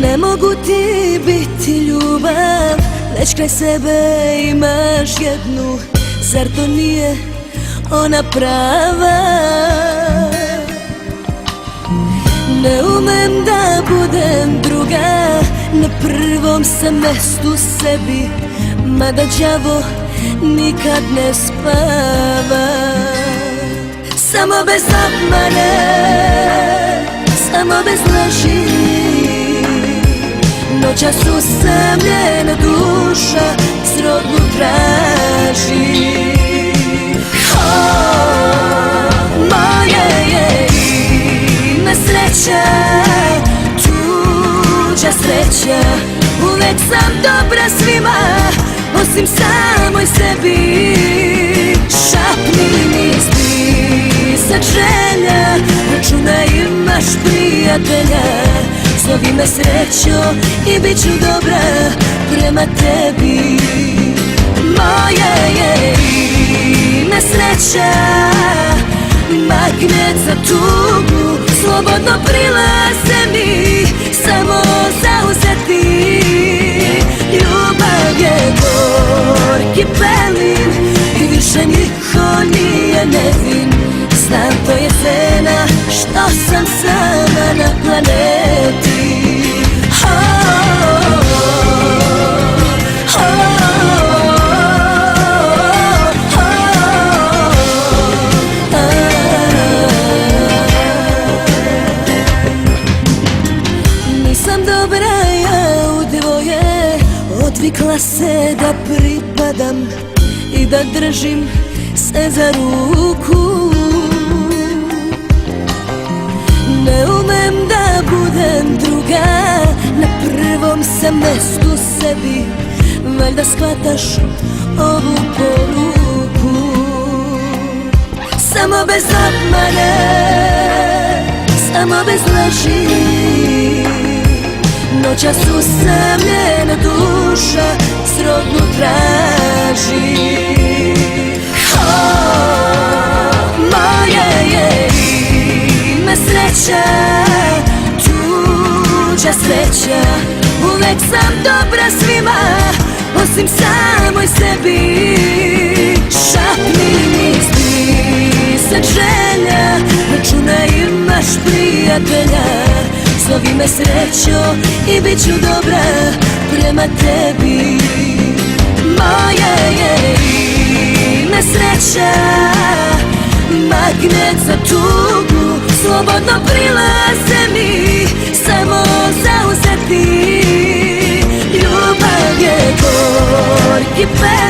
Ne mogu ti biti ljubav, već kraj sebe imaš jednu. Zar to nije ona prava? Ne umem da budem druga, na prvom sam mestu sebi, mada đavo nikad ne spava. Samo bez obmane, samo bez laži, noćas usamljena duša srodnu traži. Moje je nesreća, tuđa sreća, uvek sam dobra svima, osim samoj sebi. Šapni mi spisak želja, računaj imaš prijatelja, zovi me srećo i bit ću dobra prema tebi. Moja je nesreća, magnet za tugu, slobodno prilaze mi, samo zauzeti. Ljubav je gorki pelin i više niko nije nevin. Znam, to je cena što sam sama na planeti. Nisam dobra ja u dvoje, odvikla se da pripadam i da držim se za ruku. Ne umem da budem druga, na prvom sam mestu sebi, valjda shvataš ovu poruku. Samo bez obmane, samo bez laži, noćas usamljena duša srodnu traži. Moja je nesreća, tuđa sreća, uvek sam dobra svima, osim samoj sebi. Šapni mi spisak želja, računaj imaš prijatelja, zovi me srećo i bit ću dobra prema tebi. Moja je nesreća, magnet za tugu, slobodno prilaze mi, samo zauzeti. Ljubav je gorki pelin